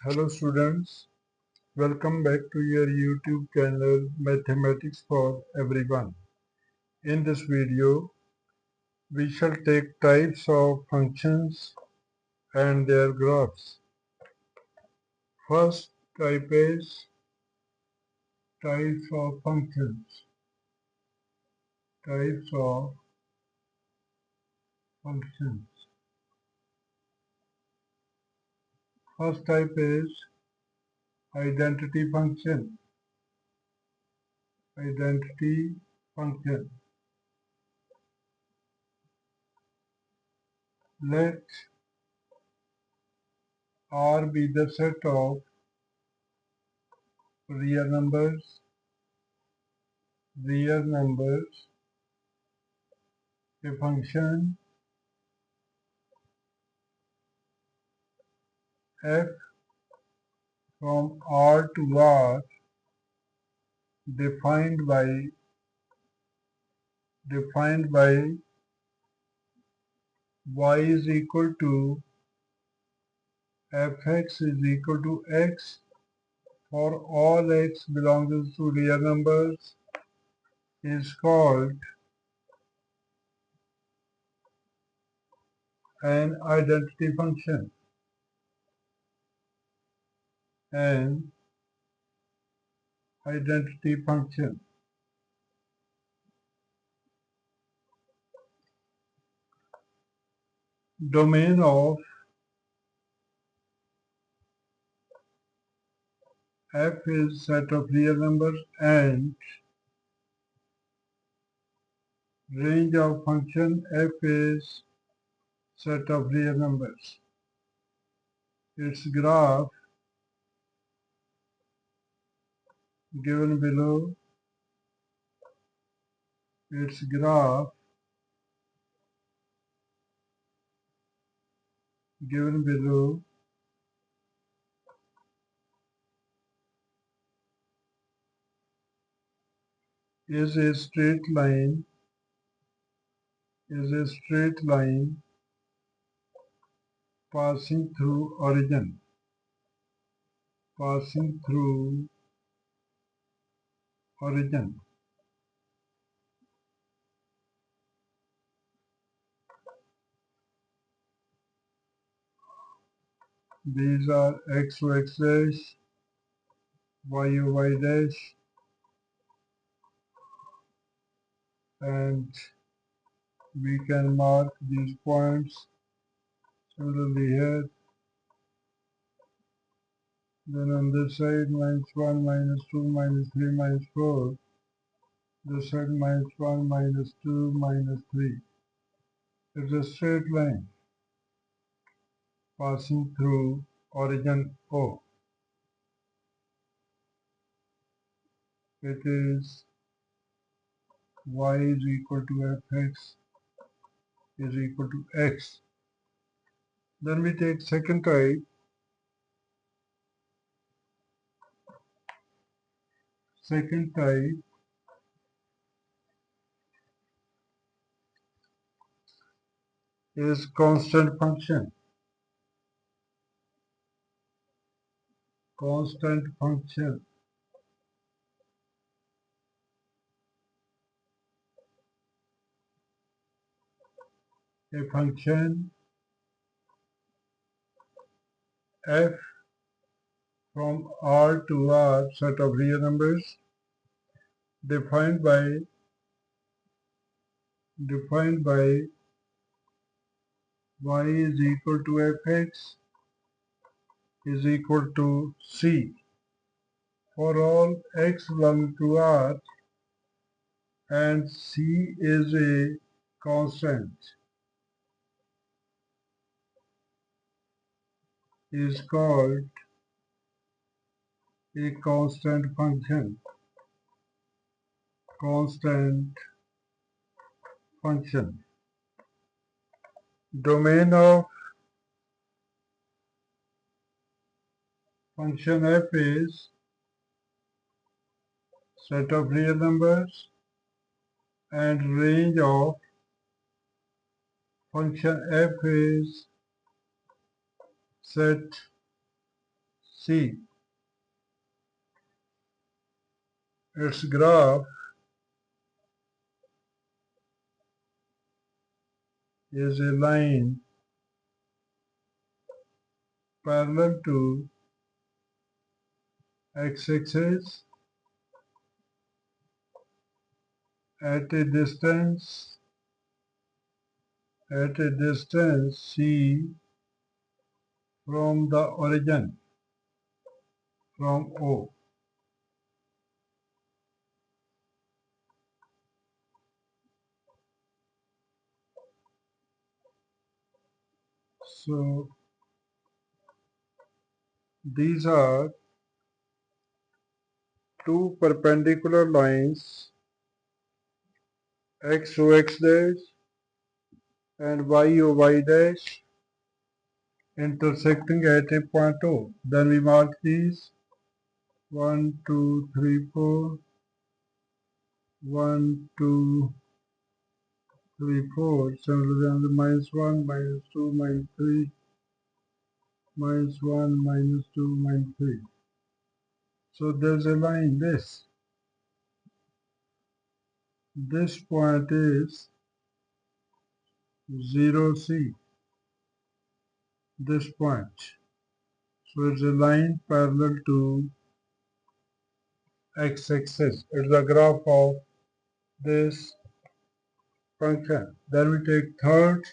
Hello students, welcome back to your YouTube channel Mathematics for Everyone. In this video, we shall take types of functions and their graphs. First type is types of functions. Types of functions. First type is identity function. Identity function. Let R be the set of real numbers. A function f from R to R defined by y is equal to fx is equal to x for all x belongs to real numbers is called an identity function. An identity function. Domain of f is set of real numbers and range of function f is set of real numbers. Its graph given below. Its graph given below is a straight line passing through origin. These are x o x dash, y o y dash, and we can mark these points similarly here. Then on this side -1, -2, -3, -4. This side -1, -2, -3. It's a straight line passing through origin O. It is y is equal to fx is equal to x. Then we take second type. Second type is constant function. Constant function. A function f from R to R set of real numbers defined by y is equal to fx is equal to c for all x belonging to R, and c is a constant, is called a constant function. Domain of function f is set of real numbers, and range of function f is set See, its graph is a line parallel to x-axis at a distance c from the origin, from O. So these are two perpendicular lines, x o x dash and y o y dash, intersecting at a point O. Then we mark these 1, 2, 3, 4, 1, 2, 3, 4. Similarly on the -1, -2, -3, -1, -2, -3. So there's a line this point is 0C, this point. So it's a line parallel to x-axis. It's the graph of this function. Then we take third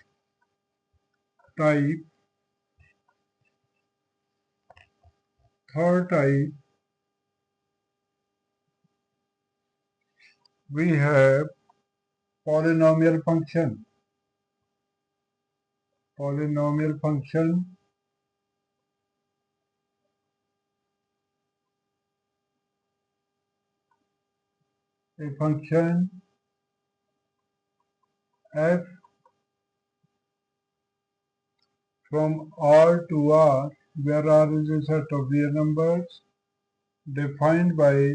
type. We have polynomial function. Polynomial function a function f from R to R, where R is a set of real numbers defined by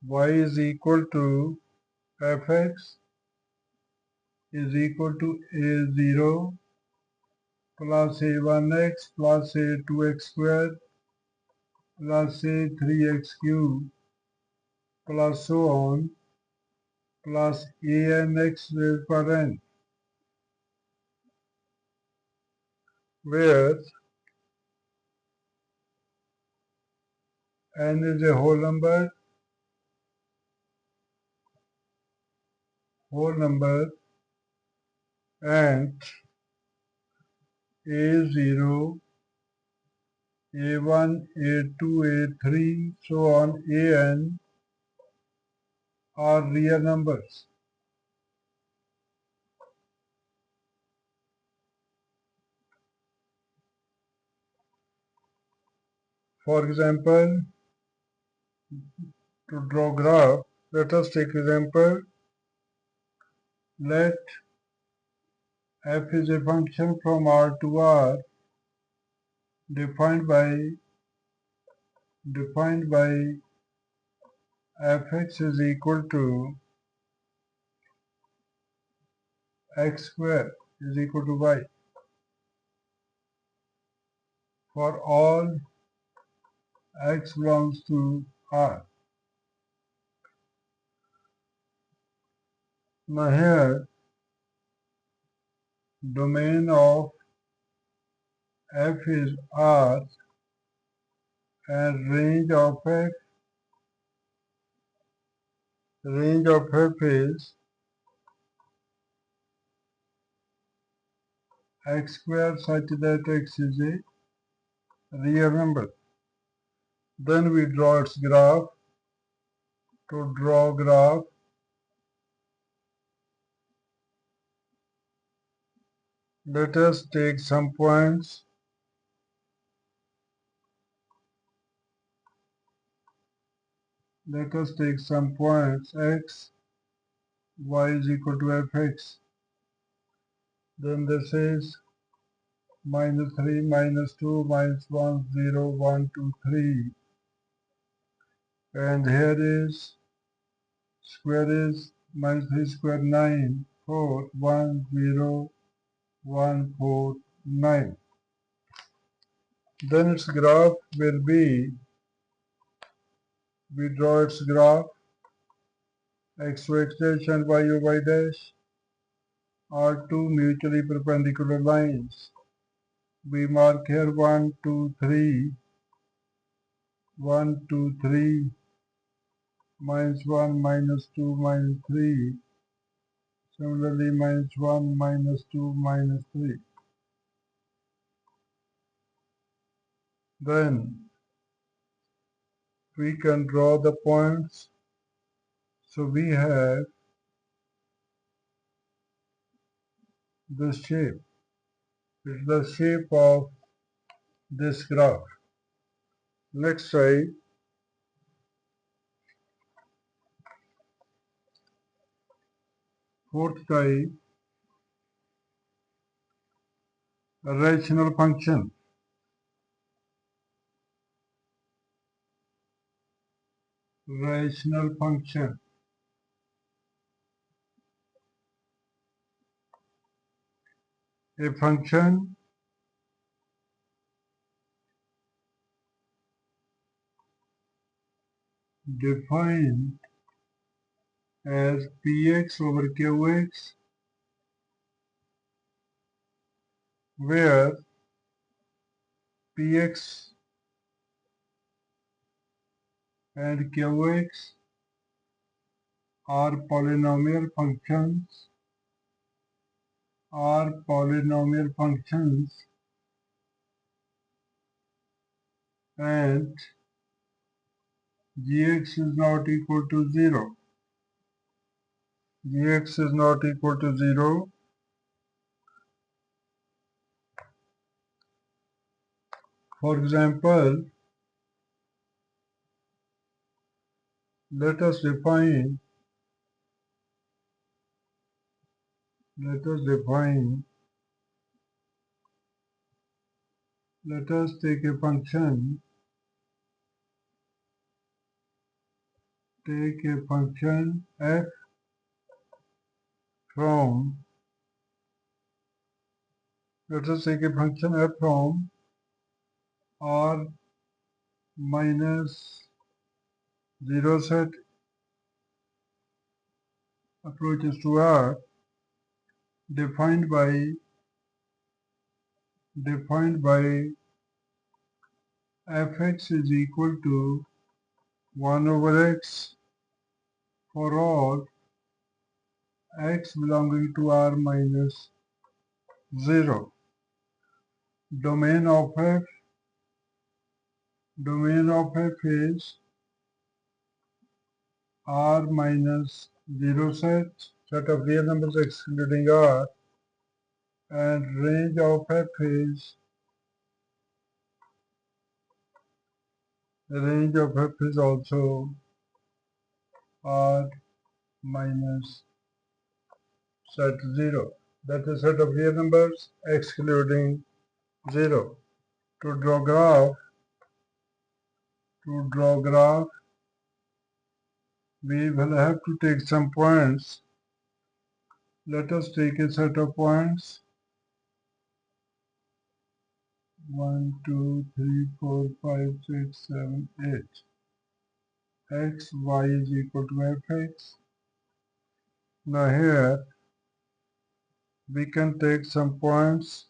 y is equal to fx is equal to a0 plus a1x plus a2x squared plus a3x cubed plus so on plus anx raised power n, where n is a whole number and a0, a1, a2, a3, so on, an are real numbers. For example, to draw graph, let us take example. Let f is a function from R to R defined by fx is equal to x square is equal to y for all x belongs to R. Now here, domain of f is R and range of f is x square such that x is a real number. Then we draw its graph. To draw graph, let us take some points. Let us take some points x, y is equal to fx. Then this is -3, -2, -1, 0, 1, 2, 3. And here is square is -3 square 9, 4, 1, 0, 1, 4, 9. Then its graph will be, we draw its graph, x to x dash and y to y dash are two mutually perpendicular lines. We mark here 1, 2, 3, 1, 2, 3, minus 1, minus 2, minus 3. Similarly, minus 1, minus 2, minus 3. Then we can draw the points. So we have this shape. It's the shape of this graph. Next side, fourth type, a rational function. Rational function. A function defined as px over qx, where px and qx are polynomial functions, and gx is not equal to 0. Gx is not equal to 0. For example, let us define let us take a function f from r minus 0 set approaches to r, defined by fx is equal to 1 over x for all x belonging to r minus 0. Domain of f is r minus 0 set of real numbers excluding r, and range of f is also r minus set 0. That is set of real numbers excluding 0. To draw graph, we will have to take some points. Let us take a set of points 1, 2, 3, 4, 5, 6, 7, 8. X, y is equal to fx. Now here we can take some points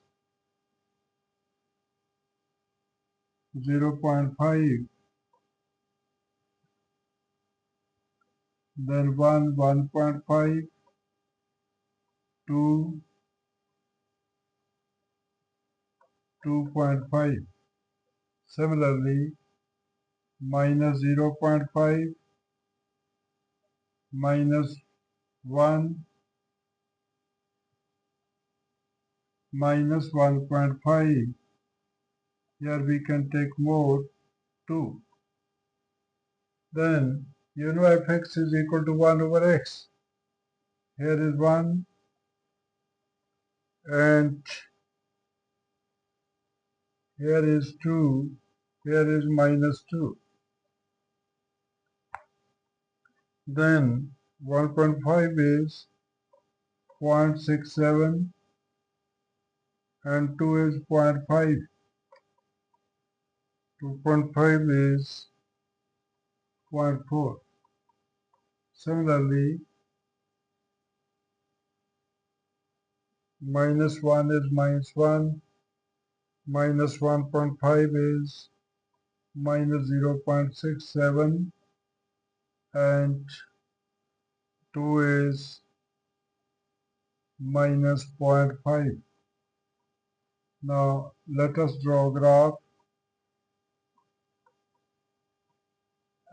0.5, then 1, 1.5, 2, 2.5. Similarly, minus 0.5, minus 1, minus 1.5. Here we can take more, 2. Then, you know fx is equal to 1 over x. Here is 1 and here is 2. Here is minus 2. Then 1.5 is 0.67 and 2 is 0.5. 2.5 is 0.4. Similarly, minus 1 is minus 1, minus 1.5 is minus 0.67, and 2 is minus 0.5. Now let us draw a graph.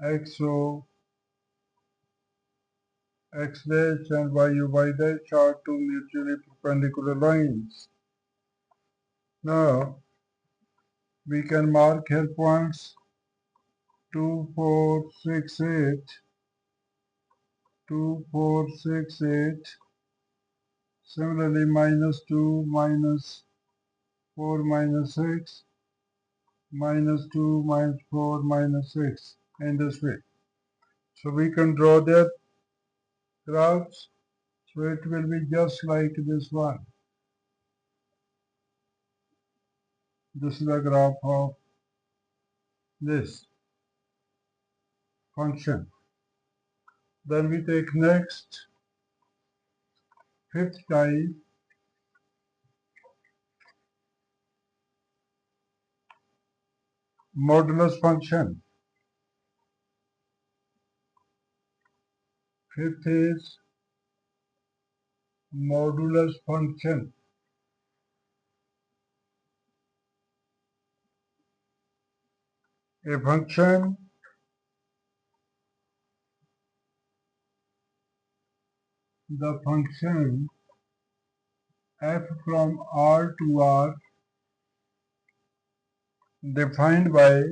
XO, X dash and Y dash are two mutually perpendicular lines. Now we can mark here points 2, 4, 6, 8, 2, 4, 6, 8. Similarly, minus 2, minus 4, minus 6, minus 2, minus 4, minus 6, in this way. So we can draw their graphs. So it will be just like this one. This is a graph of this function. Then we take next, fifth type, modulus function. Fifth is modulus function. A function the function f from R to R defined by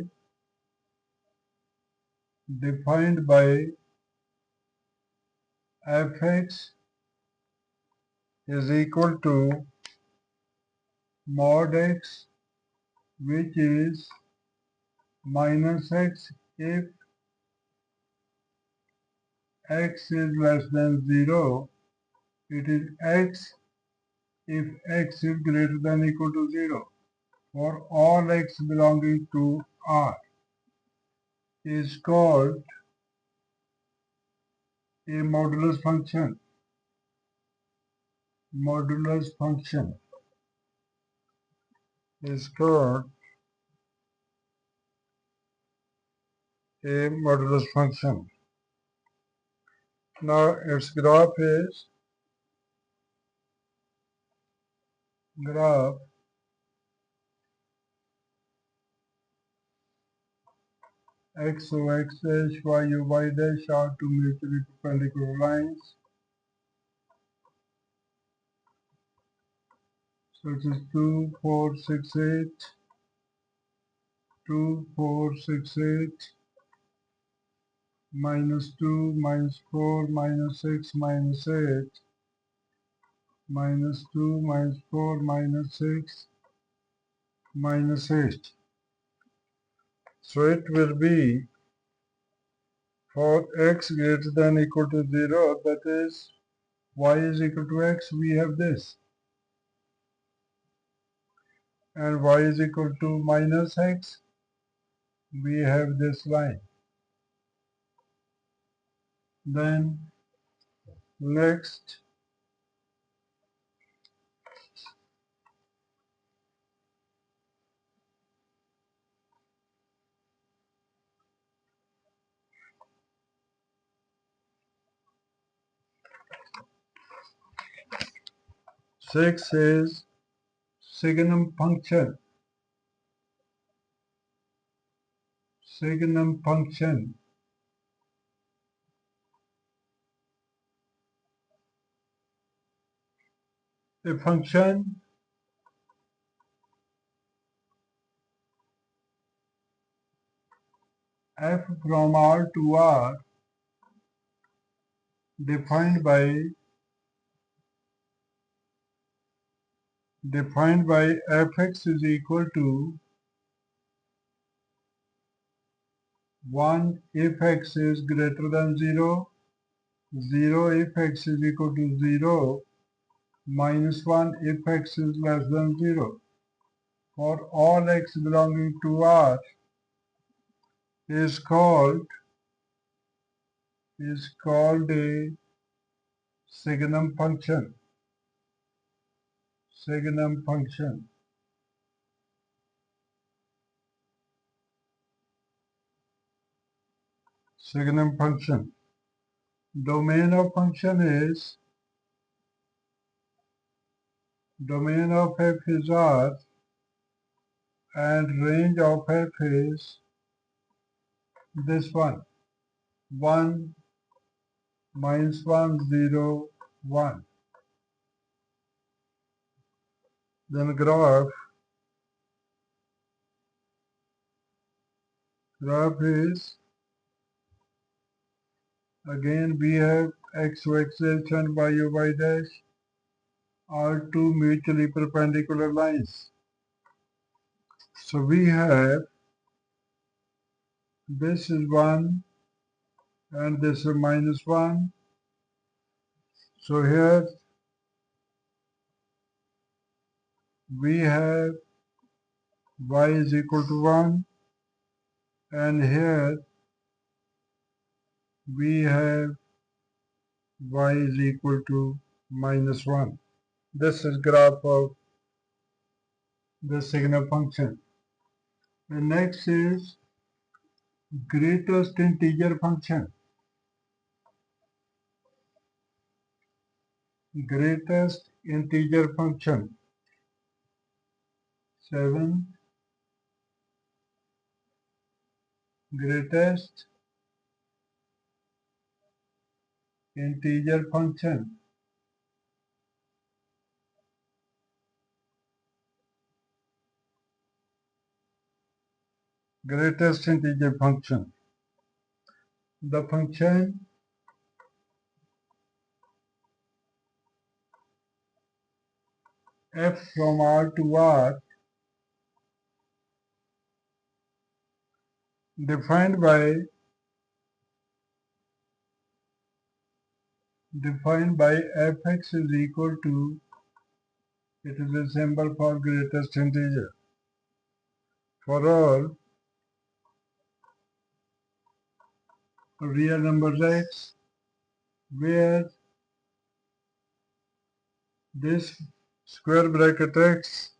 fx is equal to mod x, which is minus x if x is less than 0. It is x if x is greater than or equal to 0. For all x belonging to R is called a modulus function. Modulus function is called a modulus function. Now its graph is graph XO x dash y dash are two mutually perpendicular lines. So it is 2, 4, 6, 8, 2, 4, 6, 8, minus 2, minus 4, minus 6, minus 8, minus 2, minus 4, minus 6, minus 8. So it will be for x greater than or equal to 0, that is y is equal to x, we have this. And y is equal to minus x, we have this line. Then next, six is signum function. Signum function. A function f from R to R defined by fx is equal to 1 if x is greater than 0, 0 if x is equal to 0, minus 1 if x is less than 0. For all x belonging to R is called a signum function. Signum function. Signum function. Domain of function is domain of f is R and range of f is this one 1 minus 1 0 1. Then graph is again we have x dash and y dash are two mutually perpendicular lines. So we have this is 1 and this is minus 1. So here we have y is equal to 1 and here we have y is equal to minus 1. This is graph of the signal function. The next is greatest integer function. Greatest integer function 7. Greatest integer function. Greatest integer function. The function f from R to R defined by fx is equal to, it is a symbol for greatest integer. For all real numbers x, where this square bracket x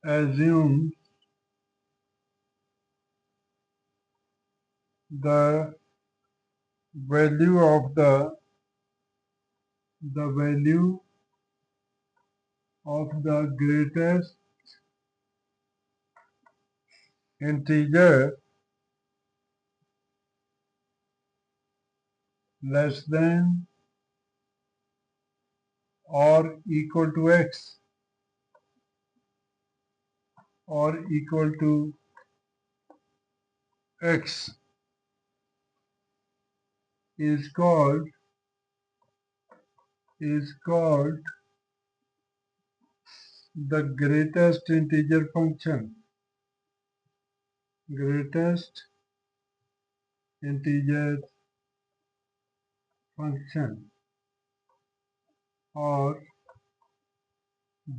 assumes the value of the greatest integer less than or equal to x or equal to x is called the greatest integer function. Greatest integer function or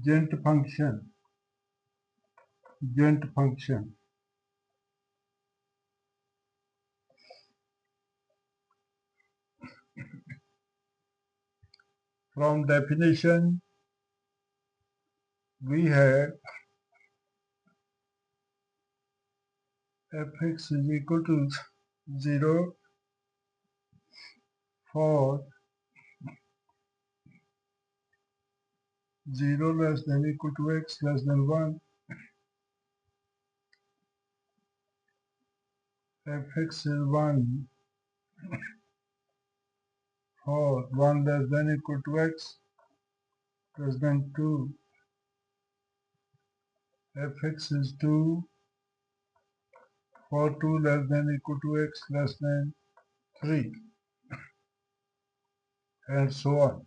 gent function. Gent function. From definition, we have fx is equal to 0 for 0 less than equal to x less than 1. Fx is 1 for 1 less than equal to x less than 2. Fx is 2 for 2 less than equal to x less than 3, and so on.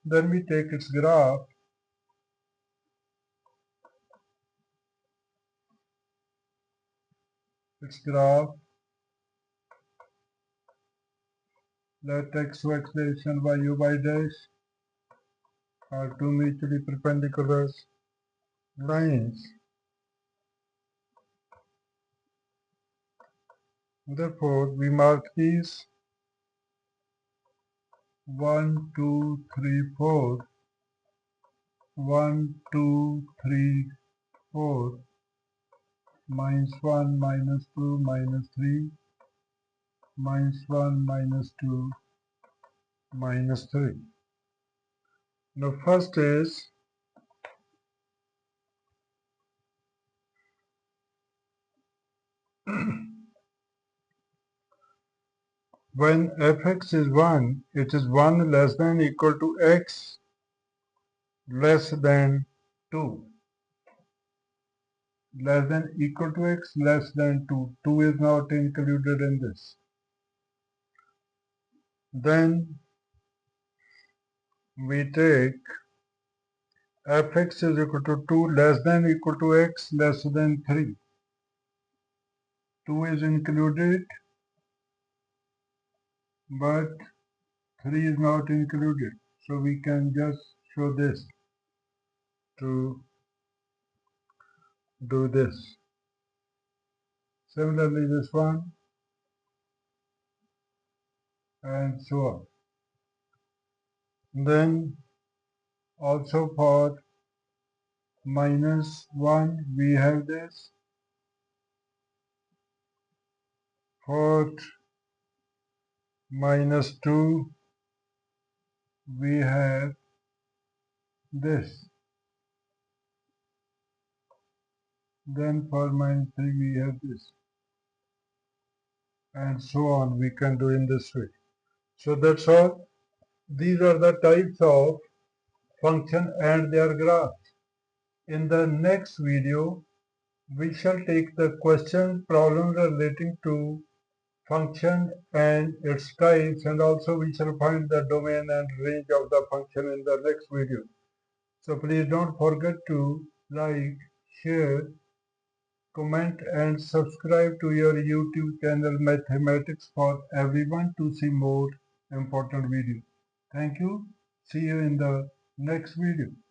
Then we take its graph. Its graph let x-y acceleration y u y dash are two mutually perpendicular lines. Therefore, we mark these 1, 2, 3, 4, 1, 2, 3, 4, minus 1, minus 2, minus 3, minus 1, minus 2, minus 3. Now first is when fx is 1, it is 1 less than equal to x less than 2. Less than equal to x less than 2. 2 is not included in this. Then we take fx is equal to 2 less than equal to x less than 3. 2 is included, but 3 is not included. So we can just show this to do this. Similarly, this one, and so on. Then also for minus 1, we have this. For minus 2, we have this. Then for minus 3, we have this. And so on, we can do in this way. So that's all. These are the types of function and their graphs. In the next video, we shall take the question problems relating to function and its types, and also we shall find the domain and range of the function in the next video. So please don't forget to like, share, comment and subscribe to your YouTube channel Mathematics for Everyone to see more important videos. Thank you. See you in the next video.